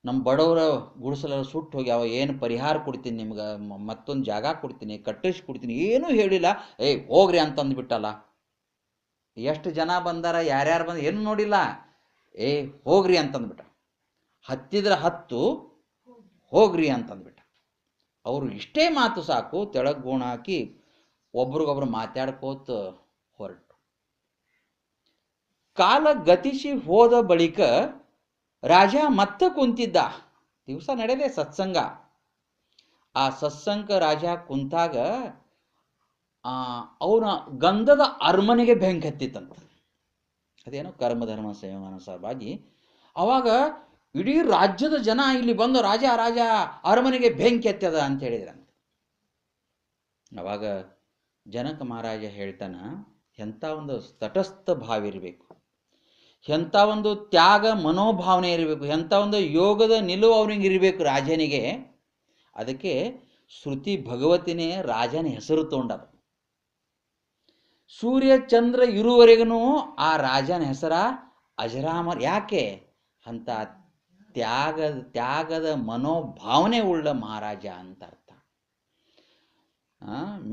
ನಮ್ಮ ಬಡವರ ಗುಡಿಸಲೆಲ್ಲ ಸುಟ್ಟು ಹೋಗ್ಯಾವ, ಏನು ಪರಿಹಾರ ಕೊಡ್ತೀನಿ ನಿಮ್ಗೆ, ಮತ್ತೊಂದು ಜಾಗ ಕೊಡ್ತೀನಿ, ಕಟ್ಟಿಸಿ ಕೊಡ್ತೀನಿ, ಏನೂ ಹೇಳಿಲ್ಲ. ಹೋಗ್ರಿ ಅಂತಂದ್ಬಿಟ್ಟಲ್ಲ. ಎಷ್ಟು ಜನ ಬಂದಾರ, ಯಾರ್ಯಾರು ಬಂದ ಏನು ನೋಡಿಲ್ಲ. ಹೋಗ್ರಿ ಅಂತಂದ್ಬಿಟ್ಟ. ಹತ್ತಿದ್ರೆ ಹತ್ತು ಹೋಗ್ರಿ ಅಂತಂದ್ಬಿಟ್ಟ. ಅವರು ಇಷ್ಟೇ ಮಾತು ಸಾಕು. ತೆಳಗೆ ಗೋಣ ಹಾಕಿ ಒಬ್ರಿಗೊಬ್ರು ಮಾತಾಡ್ಕೋತ ಹೊರಟು. ಕಾಲ ಗತಿಸಿ ಹೋದ ಬಳಿಕ ರಾಜ ಮತ್ತೆ ಕುಂತಿದ್ದ. ದಿವಸ ನಡೆದೆ ಸತ್ಸಂಗ. ಆ ಸತ್ಸಂಗ ರಾಜ ಕುಂತಾಗ ಅವನ ಗಂಧದ ಅರಮನೆಗೆ ಬೆಂಕಿ ಹತ್ತಿತ್ತಂತ. ಅದೇನೋ ಕರ್ಮಧರ್ಮ ಸಂಯೋಗಾನುಸಾರವಾಗಿ ಅವಾಗ ಇಡೀ ರಾಜ್ಯದ ಜನ ಇಲ್ಲಿ ಬಂದು ರಾಜ ಅರಮನೆಗೆ ಬೆಂಕಿ ಹತ್ಯದ ಅಂತ ಹೇಳಿದ್ರಂತ. ಅವಾಗ ಜನಕ ಮಹಾರಾಜ ಹೇಳ್ತಾನ, ಎಂಥ ಒಂದು ತಟಸ್ಥ ಭಾವ ಇರಬೇಕು, ಎಂಥ ಒಂದು ತ್ಯಾಗ ಮನೋಭಾವನೆ ಇರಬೇಕು, ಎಂಥ ಒಂದು ಯೋಗದ ನಿಲುವು ಅವನಿಗೆ ಇರಬೇಕು ರಾಜನಿಗೆ. ಅದಕ್ಕೆ ಶ್ರುತಿ ಭಗವತಿನೇ ರಾಜನ ಹೆಸರು ತೊಗೊಂಡದ. ಸೂರ್ಯ ಚಂದ್ರ ಇರುವವರೆಗೂ ಆ ರಾಜನ ಹೆಸರ ಅಜರಾಮರ್. ಯಾಕೆ? ಅಂತ ತ್ಯಾಗದ ಮನೋಭಾವನೆ ಉಳ್ಳ ಮಹಾರಾಜ ಅಂತ ಅರ್ಥ.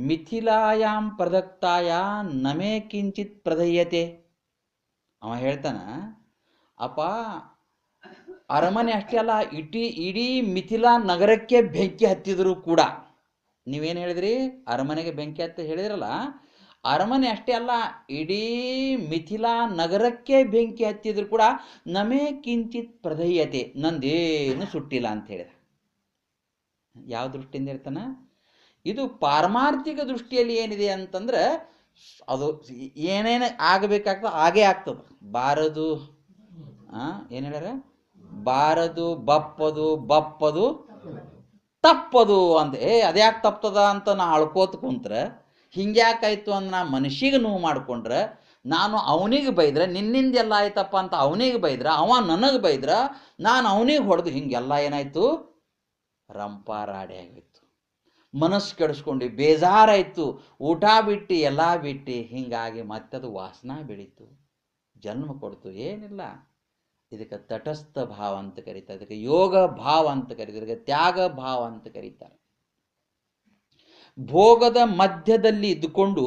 ಮಿಥಿಲಾಯಾಮ್ ಪ್ರದಕ್ತಾಯ ನಮೇ ಕಿಂಚಿತ್ ಪ್ರದಯ್ಯತೆ. ಅವ ಹೇಳ್ತಾನ, ಅಪ್ಪ ಅರಮನೆ ಅಷ್ಟೇ ಅಲ್ಲ, ಇಡೀ ಮಿಥಿಲಾ ನಗರಕ್ಕೆ ಬೆಂಕಿ ಹತ್ತಿದ್ರು ಕೂಡ, ನೀವೇನು ಹೇಳಿದ್ರಿ ಅರಮನೆಗೆ ಬೆಂಕಿ ಹತ್ತಿ ಹೇಳಿದ್ರಲ್ಲ, ಅರಮನೆ ಅಷ್ಟೇ ಅಲ್ಲ, ಇಡೀ ಮಿಥಿಲಾ ನಗರಕ್ಕೆ ಬೆಂಕಿ ಹತ್ತಿದ್ರು ಕೂಡ ನಮೇ ಕಿಂಚಿತ್ ಪ್ರದಯ್ಯತೆ, ನಂದೇನು ಸುಟ್ಟಿಲ್ಲ ಅಂತ ಹೇಳಿದ. ಯಾವ ದೃಷ್ಟಿಯಿಂದ ಹೇಳ್ತಾನ? ಇದು ಪಾರಮಾರ್ಥಿಕ ದೃಷ್ಟಿಯಲ್ಲಿ ಏನಿದೆ ಅಂತಂದ್ರೆ, ಅದು ಏನೇನು ಆಗಬೇಕಾಗ್ತದೆ ಹಾಗೇ ಆಗ್ತದೆ. ಬಾರದು ಏನು ಹೇಳ್ಯಾರ? ಬಾರದು ಬಪ್ಪದು ತಪ್ಪದು ಅಂತ. ಅದ್ಯಾಕೆ ತಪ್ತದ ಅಂತ ನಾ ಅಳ್ಕೋತ ಕುಂತ್ರೆ, ಹಿಂಗ್ಯಾಕಾಯ್ತು ಅಂತ ನಾ ಮನುಷ್ಯಗೆ ನೋವು ಮಾಡ್ಕೊಂಡ್ರೆ, ನಾನು ಅವನಿಗೆ ಬೈದ್ರೆ ನಿನ್ನಿಂದ ಎಲ್ಲ ಆಯ್ತಪ್ಪ ಅಂತ ಅವನಿಗೆ ಬೈದ್ರೆ, ಅವ ನನಗೆ ಬೈದ್ರೆ ನಾನು ಅವನಿಗೆ ಹೊಡೆದು, ಹಿಂಗೆಲ್ಲ ಏನಾಯ್ತು? ರಂಪಾರಾಡಿ ಆಗೋಯ್ತು. ಮನಸ್ಸು ಕೆಡಿಸ್ಕೊಂಡು ಬೇಜಾರಾಯ್ತು, ಊಟ ಬಿಟ್ಟು ಎಲ್ಲ ಬಿಟ್ಟು, ಹಿಂಗಾಗಿ ಮತ್ತದು ವಾಸನ ಬೆಳೀತು, ಜನ್ಮ ಕೊಡ್ತು. ಏನಿಲ್ಲ, ಇದಕ್ಕೆ ತಟಸ್ಥ ಭಾವ ಅಂತ ಕರೀತಾರೆ, ಇದಕ್ಕೆ ಯೋಗ ಭಾವ ಅಂತ ಕರೀತಾರೆ, ಇದಕ್ಕೆ ತ್ಯಾಗ ಭಾವ ಅಂತ ಕರೀತಾರೆ. ಭೋಗದ ಮಧ್ಯದಲ್ಲಿ ಇದ್ದುಕೊಂಡು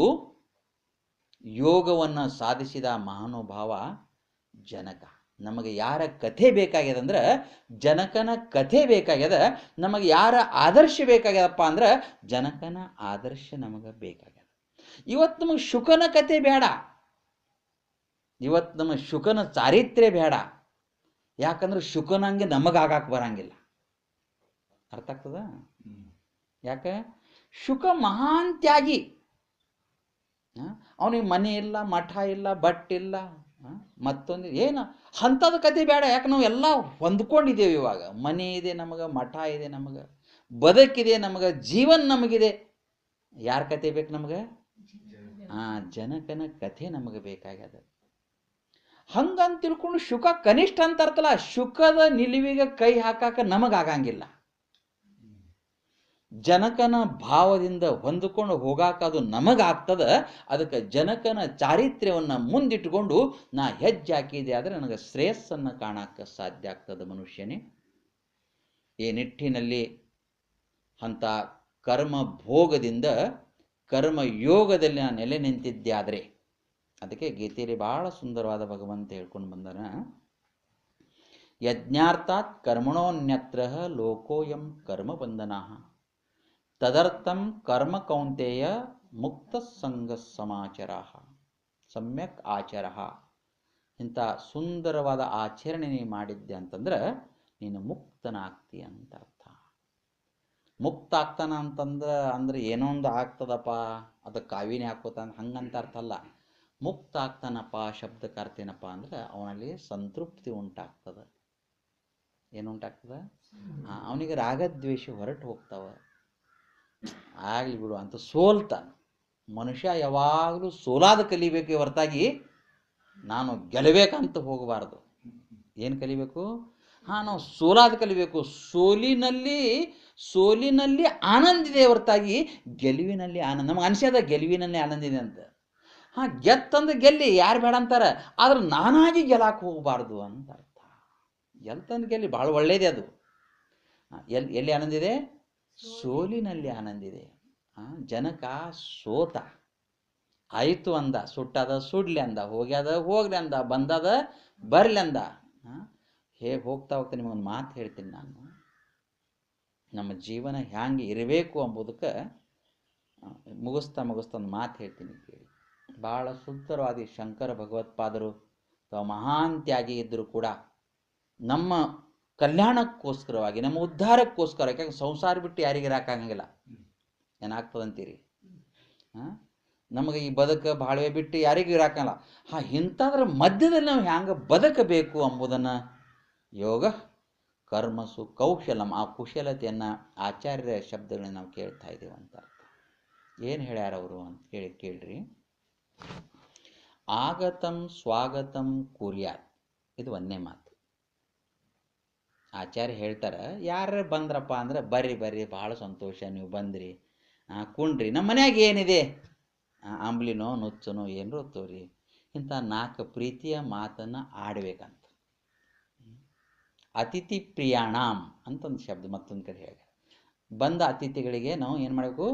ಯೋಗವನ್ನು ಸಾಧಿಸಿದ ಮಹಾನುಭಾವ ಜನಕ. ನಮಗೆ ಯಾರ ಕಥೆ ಬೇಕಾಗ್ಯದ ಅಂದ್ರೆ ಜನಕನ ಕಥೆ ಬೇಕಾಗ್ಯದ. ನಮಗೆ ಯಾರ ಆದರ್ಶ ಬೇಕಾಗ್ಯದಪ್ಪ ಅಂದ್ರೆ ಜನಕನ ಆದರ್ಶ ನಮಗೆ ಬೇಕಾಗ್ಯದ. ಇವತ್ತು ನಮಗೆ ಶುಕನ ಕಥೆ ಬೇಡ, ಇವತ್ತು ನಮಗೆ ಶುಕನ ಚಾರಿತ್ರ್ಯ ಬೇಡ. ಯಾಕಂದ್ರೆ ಶುಕನಂಗೆ ನಮಗಾಗಕ್ಕೆ ಬರಂಗಿಲ್ಲ. ಅರ್ಥ ಆಗ್ತದ? ಯಾಕೆ? ಶುಕ ಮಹಾನ್ ತ್ಯಾಗಿ. ಅವನಿಗೆ ಮನೆ ಇಲ್ಲ, ಮಠ ಇಲ್ಲ, ಬಟ್ಟಿಲ್ಲ, ಮತ್ತೊಂದು ಏನು ಅಂಥದ್ದು ಕತೆ ಬೇಡ. ಯಾಕೆ ನಾವು ಎಲ್ಲ ಹೊಂದ್ಕೊಂಡಿದ್ದೇವೆ. ಇವಾಗ ಮನೆ ಇದೆ ನಮಗೆ, ಮಠ ಇದೆ ನಮಗೆ, ಬದುಕಿದೆ ನಮಗೆ, ಜೀವನ ನಮಗಿದೆ. ಯಾರ ಕತೆ ಬೇಕು ನಮಗೆ? ಜನಕನ ಕಥೆ ನಮಗೆ ಬೇಕಾಗ್ಯದ. ಹಂಗಂತ ತಿಳ್ಕೊಂಡು ಶುಕ ಕನಿಷ್ಠ ಅಂತ ಅರ್ಥಲ್ಲ. ಶುಕದ ನಿಲುವಿಗೆ ಕೈ ಹಾಕಾಕ ನಮಗಾಗಂಗಿಲ್ಲ. ಜನಕನ ಭಾವದಿಂದ ಹೊಂದಿಕೊಂಡು ಹೋಗಾಕ ಅದು ನಮಗಾಗ್ತದ. ಅದಕ್ಕೆ ಜನಕನ ಚಾರಿತ್ರ್ಯವನ್ನು ಮುಂದಿಟ್ಟುಕೊಂಡು ನಾ ಹೆಜ್ಜೆ ಹಾಕಿದೆ ಆದರೆ ನನಗೆ ಶ್ರೇಯಸ್ಸನ್ನು ಕಾಣಕ್ಕೆ ಸಾಧ್ಯ ಆಗ್ತದೆ ಮನುಷ್ಯನೇ. ಈ ನಿಟ್ಟಿನಲ್ಲಿ ಅಂಥ ಕರ್ಮ ಭೋಗದಿಂದ ಕರ್ಮ ಯೋಗದಲ್ಲಿ ನಾನು ನೆಲೆ ನಿಂತಿದ್ದೆ. ಆದರೆ ಅದಕ್ಕೆ ಗೀತೆಯಲ್ಲಿ ಬಹಳ ಸುಂದರವಾದ ಭಗವಂತ ಹೇಳ್ಕೊಂಡು ಬಂದಾನ, ಯಜ್ಞಾರ್ಥಾತ್ ಕರ್ಮಣೋನ್ಯತ್ರ ಲೋಕೋಯಂ ಕರ್ಮ ಬಂಧನಾ ತದರ್ಥಂ ಕರ್ಮ ಕೌಂತೆಯ ಮುಕ್ತ ಸಂಗ ಸಮಾಚಾರ ಸಮ್ಯಕ್ ಆಚಾರ. ಇಂಥ ಸುಂದರವಾದ ಆಚರಣೆ ನೀನು ಮಾಡಿದ್ದೆ ಅಂತಂದ್ರೆ ನೀನು ಮುಕ್ತನಾಗ್ತಿ ಅಂತ ಅರ್ಥ. ಮುಕ್ತ ಆಗ್ತಾನ ಅಂದ್ರೆ ಏನೋ ಒಂದು ಆಗ್ತದಪ್ಪ, ಅದಕ್ಕೆ ಕಾವಿನೇ ಹಾಕೋತಾನ ಹಂಗಂತ ಅರ್ಥ ಅಲ್ಲ. ಮುಕ್ತ ಆಗ್ತಾನಪ್ಪ ಶಬ್ದಕ್ಕೆ ಅರ್ಥ ಏನಪ್ಪ ಅಂದ್ರೆ ಅವನಲ್ಲಿ ಸಂತೃಪ್ತಿ ಉಂಟಾಗ್ತದ. ಏನುಂಟಾಗ್ತದ? ಅವನಿಗೆ ರಾಗದ್ವೇಷ ಹೊರಟು ಹೋಗ್ತಾವ. ಆಗಲಿ ಬಿಡು ಅಂತ ಸೋಲ್ತಾನ ಮನುಷ್ಯ. ಯಾವಾಗಲೂ ಸೋಲಾದ ಕಲಿಬೇಕು ಹೊರತಾಗಿ ನಾನು ಗೆಲ್ಲಬೇಕಂತ ಹೋಗಬಾರ್ದು. ಏನು ಕಲಿಬೇಕು? ನಾವು ಸೋಲಾದ ಕಲಿಬೇಕು. ಸೋಲಿನಲ್ಲಿ ಆನಂದ ಇದೆ ಹೊರತಾಗಿ ಗೆಲುವಿನಲ್ಲಿ ಆನಂದ. ನಮಗೆ ಅನಿಸ್ಯದ ಗೆಲುವಿನಲ್ಲಿ ಆನಂದ ಇದೆ ಅಂತ. ಗೆತ್ತಂದ್ರೆ ಗೆಲ್ಲಿ, ಯಾರು ಬೇಡ ಅಂತಾರೆ. ಆದ್ರೆ ನಾನಾಗಿ ಗೆಲ್ಲಕ್ಕೆ ಹೋಗಬಾರ್ದು ಅಂತ ಅರ್ಥ. ಗೆಲ್ತಂದು ಗೆಲ್ಲಿ ಭಾಳ ಒಳ್ಳೇದೇ ಅದು. ಎಲ್ಲಿ ಆನಂದ ಇದೆ? ಸೋಲಿನಲ್ಲಿ ಆನಂದ ಇದೆ. ಜನಕ ಸೋತ, ಆಯಿತು ಅಂದ, ಸುಟ್ಟದ ಸುಡ್ಲಿ ಅಂದ, ಹೋಗ್ಯದ ಹೋಗ್ಲಿ ಅಂದ, ಬಂದದ ಬರ್ಲಿ ಅಂದ. ಹೇಗೆ ಹೋಗ್ತಾ ಹೋಗ್ತಾ ನಿಮಗೊಂದು ಮಾತು ಹೇಳ್ತೀನಿ ನಾನು. ನಮ್ಮ ಜೀವನ ಹ್ಯಾಂಗೆ ಇರಬೇಕು ಎಂಬುದಕ್ಕೆ ಮುಗಿಸ್ತಾ ಒಂದು ಮಾತು ಹೇಳ್ತೀನಿ ಕೇಳಿ. ಭಾಳ ಸುಂದರವಾದಿ ಶಂಕರ ಭಗವತ್ಪಾದರು ತಾವು ಮಹಾನ್ ತ್ಯಾಗಿ ಇದ್ದರೂ ಕೂಡ ನಮ್ಮ ಕಲ್ಯಾಣಕ್ಕೋಸ್ಕರವಾಗಿ, ನಮ್ಮ ಉದ್ಧಾರಕ್ಕೋಸ್ಕರ, ಯಾಕಂದ್ರೆ ಸಂಸಾರ ಬಿಟ್ಟು ಯಾರಿಗೆ ಇರೋಕ್ಕಾಗಂಗಿಲ್ಲ. ಏನಾಗ್ತದಂತೀರಿ? ನಮಗೆ ಈ ಬಾಳ್ವೆ ಬಿಟ್ಟು ಯಾರಿಗೂ ಇರಾಕಲ್ಲ. ಇಂಥದ್ರ ಮಧ್ಯದಲ್ಲಿ ನಾವು ಹ್ಯಾಂಗೆ ಬದುಕಬೇಕು ಎಂಬುದನ್ನು ಯೋಗ ಕರ್ಮಸು ಕೌಶಲಂ, ಆ ಕುಶಲತೆಯನ್ನು ಆಚಾರ್ಯರ ಶಬ್ದಗಳನ್ನ ನಾವು ಕೇಳ್ತಾ ಇದ್ದೇವೆ ಅಂತ ಅರ್ಥ. ಏನು ಹೇಳ್ಯಾರ ಅವರು ಅಂತ ಕೇಳ್ರಿ. ಆಗತಂ ಸ್ವಾಗತಂ ಕುರ್ಯಾತ್, ಇದು ಒಂದೇ ಮಾತು. ಆಚಾರ್ಯ ಹೇಳ್ತಾರೆ, ಯಾರು ಬಂದ್ರಪ್ಪ ಅಂದ್ರೆ ಬರ್ರಿ ಭಾಳ ಸಂತೋಷ, ನೀವು ಬಂದ್ರಿ, ಕುಣ್ರಿ, ನಮ್ಮ ಮನ್ಯಾಗ ಏನಿದೆ ಅಂಬ್ಲಿನೋ ನುಚ್ಚನೋ ಏನರೋ ತೋರಿ, ಇಂಥ 4 ಪ್ರೀತಿಯ ಮಾತನ್ನು ಆಡ್ಬೇಕಂತ. ಅತಿಥಿ ಪ್ರಿಯಾಣಾಮ್ ಅಂತಂದು ಶಬ್ದ ಮತ್ತೊಂದು ಕಡೆ ಹೇಳಿ. ಬಂದ ಅತಿಥಿಗಳಿಗೆ ನಾವು ಏನು ಮಾಡಬೇಕು?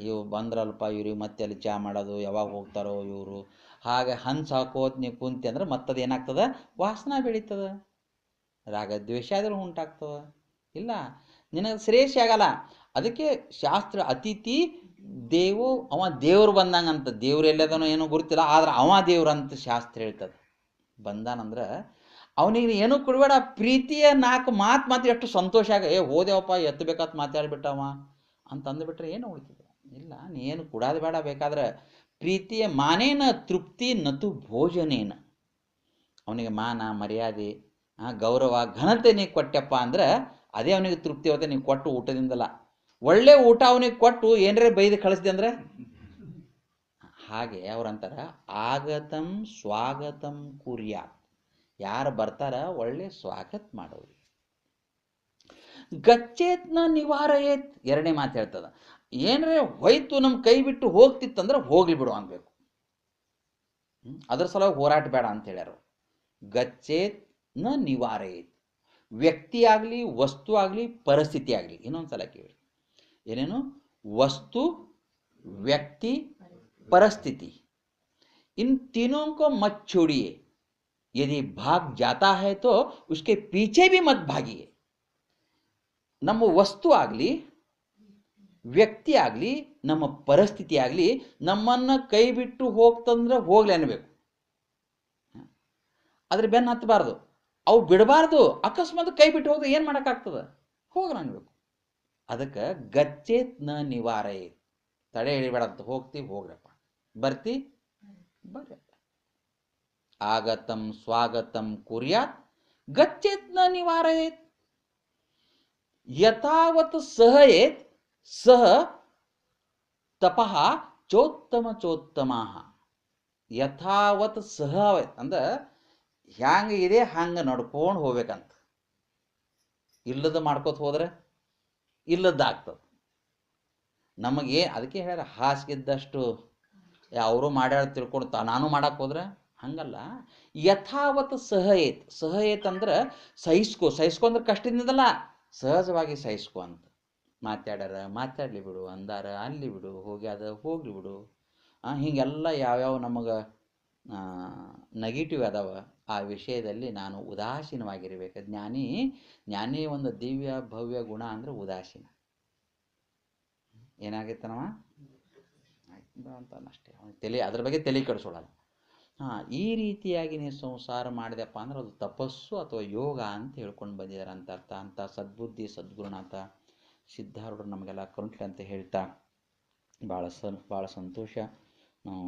ಇವು ಬಂದ್ರಲ್ಪ, ಇವ್ರಿಗೆ ಮತ್ತೆ ಅಲ್ಲಿ ಚಾ ಮಾಡೋದು, ಯಾವಾಗ ಹೋಗ್ತಾರೋ ಇವರು, ಹಾಗೆ ಹಂಚು ಹಾಕೋತ್ ನೀವು ಕುಂತಿ ಅಂದ್ರೆ ಮತ್ತದು ಏನಾಗ್ತದೆ? ವಾಸನ ಬೆಳೀತದ, ರಾಗದ್ವೇಷ ಆದರೂ ಉಂಟಾಗ್ತವ. ಇಲ್ಲ, ನಿನಗೆ ಶ್ರೇಷ್ಠ ಆಗಲ್ಲ. ಅದಕ್ಕೆ ಶಾಸ್ತ್ರ ಅತಿಥಿ ದೇವೋ, ಅವ ದೇವ್ರು ಬಂದಂಗಂತ. ದೇವ್ರು ಎಲ್ಲದನೋ ಏನೋ ಗುರುತಿಲ್ಲ, ಆದ್ರೆ ಅವ ದೇವ್ರಂತ ಶಾಸ್ತ್ರ ಹೇಳ್ತದೆ. ಬಂದಾನಂದ್ರೆ ಅವನಿಗೆ ಏನೂ ಕೊಡಬೇಡ, ಪ್ರೀತಿಯ 4 ಮಾತು ಎಷ್ಟು ಸಂತೋಷ ಆಗ, ಹೋದೇವಪ್ಪ ಎತ್ತಬೇಕತ್ ಮಾತಾಡ್ಬಿಟ್ಟವ ಅಂತ ಅಂದುಬಿಟ್ರೆ ಏನು ಉಳಿತದೆ? ಇಲ್ಲ, ನೀನು ಕೊಡೋದು ಬೇಡ. ಬೇಕಾದ್ರೆ ಪ್ರೀತಿಯ ಮಾನೇನ ತೃಪ್ತಿ ನತು ಭೋಜನೇನ, ಅವನಿಗೆ ಮಾನ ಮರ್ಯಾದೆ ಗೌರವ ಘನತೆ ನೀವು ಕೊಟ್ಟಪ್ಪ ಅಂದ್ರೆ ಅದೇ ಅವನಿಗೆ ತೃಪ್ತಿ ಹೋಗುತ್ತೆ. ನೀವು ಕೊಟ್ಟು ಊಟದಿಂದಲ್ಲ, ಒಳ್ಳೆ ಊಟ ಅವನಿಗೆ ಕೊಟ್ಟು ಏನರೇ ಬೈದು ಕಳಿಸ್ದೆ ಅಂದ್ರೆ. ಹಾಗೆ ಅವ್ರಂತಾರ, ಆಗತಂ ಸ್ವಾಗತಂ ಕುರ್ಯಾತ್, ಯಾರು ಬರ್ತಾರ ಒಳ್ಳೆ ಸ್ವಾಗತ ಮಾಡೋರಿ. ಗಚ್ಚೇತ್ನ ನಿವಾರಯೇತ್, ಎರಡನೇ ಮಾತು ಹೇಳ್ತದ. ಏನರೇ ಹೋಯ್ತು, ನಮ್ಮ ಕೈ ಬಿಟ್ಟು ಹೋಗ್ತಿತ್ತಂದ್ರೆ ಹೋಗ್ಲಿ ಬಿಡು ಅನ್ಬೇಕು. ಅದ್ರ ಸಲುವಾಗಿ ಹೋರಾಟ ಬೇಡ ಅಂತ ಹೇಳ್ಯಾರ. ಗಚ್ಚೇತ್ ನ ನಿವಾರಯೇತ್, ವ್ಯಕ್ತಿ ಆಗಲಿ, ವಸ್ತು ಆಗಲಿ, ಪರಿಸ್ಥಿತಿ ಆಗಲಿ. ಇನ್ನೊಂದ್ಸಲ ಕೇಳಿ, ಏನೇನು? ವಸ್ತು, ವ್ಯಕ್ತಿ, ಪರಿಸ್ಥಿತಿ, इन तीनों को मत छोड़िए. यदि भाग जाता है तो उसके पीछे भी मत भागिए. ನಮ್ಮ ವಸ್ತು ಆಗಲಿ, ವ್ಯಕ್ತಿ ಆಗಲಿ, ನಮ್ಮ ಪರಿಸ್ಥಿತಿ ಆಗಲಿ ನಮ್ಮನ್ನು ಕೈ ಬಿಟ್ಟು ಹೋಗ್ತಂದ್ರೆ ಹೋಗ್ಲಿ ಅನ್ಬೇಕು. ಅದ್ರ ಬೆನ್ನು ಹತ್ತಬಾರ್ದು, ಅವು ಬಿಡಬಾರ್ದು. ಅಕಸ್ಮಾತ್ ಕೈ ಬಿಟ್ಟು ಹೋದ್ರೆ ಏನು ಮಾಡೋಕ್ಕಾಗ್ತದೆ? ಹೋಗ್ರ ಅನ್ಬೇಕು. ಅದಕ್ಕೆ ಗಚ್ಚೇತ್ ನ ನಿವಾರೇ, ತಡೆ ಹಿಡಿಬೇಡಂತ. ಹೋಗ್ತೀವಿ ಹೋಗ್ರಪ್ಪ, ಬರ್ತಿ ಬರ್ರಪ್ಪ. ಆಗತಂ ಸ್ವಾಗತಂ ಕುರ್ಯಾತ್ ಗಚ್ಚೇತ್ ನ ನಿವಾರಯೇತ್. ಯಥಾವತ್ ಸಹಯೇತ್ ಸಹ ತಪಃ ಚೋತ್ತಮ ಚೋತ್ತಮಾಹ. ಯಥಾವತ್ ಸಹ ಅಂದ್ರೆ ಹ್ಯಾಂಗ ಇದೆ ಹಂಗೆ ನಡ್ಕೊಂಡು ಹೋಗ್ಬೇಕಂತ. ಇಲ್ಲದ ಮಾಡ್ಕೋತ ಹೋದ್ರೆ ಇಲ್ಲದ್ದಾಗ್ತದೆ. ನಮಗೆ ಅದಕ್ಕೆ ಹೇಳ್ಯಾರ, ಹಾಸಿಗೆದ್ದಷ್ಟು ಅವರು ಮಾಡ್ಯಾರ ತಿಳ್ಕೊಂಡು ನಾನು ಮಾಡಕ್ಕೆ ಹೋದ್ರೆ ಹಂಗಲ್ಲ. ಯಥಾವತ್ ಸಹಯೇತ್. ಸಹಯೇತ್ ಅಂದ್ರೆ ಸಹಿಸ್ಕೊ ಅಂದ್ರೆ ಕಷ್ಟದಿಂದಲ್ಲ, ಸಹಜವಾಗಿ ಸಹಿಸ್ಕೊ ಅಂತ. ಮಾತಾಡ್ಯಾರ ಮಾತಾಡಲಿ ಬಿಡು, ಅಂದಾರ ಅಲ್ಲಿ ಬಿಡು, ಹೋಗ್ಯಾದ ಹೋಗ್ಲಿ ಬಿಡು. ಹೀಗೆಲ್ಲ ಯಾವ್ಯಾವ ನಮಗೆ ನೆಗೆಟಿವ್ ಅದಾವ ಆ ವಿಷಯದಲ್ಲಿ ನಾನು ಉದಾಸೀನವಾಗಿರ್ಬೇಕು. ಜ್ಞಾನಿ ಒಂದು ದಿವ್ಯ ಭವ್ಯ ಗುಣ ಅಂದ್ರೆ ಉದಾಸೀನ. ಏನಾಗೈತನವ ಅಂತಷ್ಟೇ, ಅದ್ರ ಬಗ್ಗೆ ತಲೆ ಕೆಡಿಸೋಳಲ್ಲ. ಈ ರೀತಿಯಾಗಿ ನೀವು ಸಂಸಾರ ಮಾಡಿದೆಪ್ಪ ಅಂದ್ರೆ ಅದು ತಪಸ್ಸು ಅಥವಾ ಯೋಗ ಅಂತ ಹೇಳ್ಕೊಂಡು ಬಂದಿದ್ದಾರೆ ಅಂತ ಅರ್ಥ. ಅಂತ ಸದ್ಬುದ್ಧಿ ಸದ್ಗುರುನಾಥ ಸಿದ್ಧಾರೂಢರು ನಮಗೆಲ್ಲ ಕರುಣಿಸ್ಲಿ ಅಂತ ಹೇಳ್ತಾ ಭಾಳ ಸಂತೋಷ. ನಾವು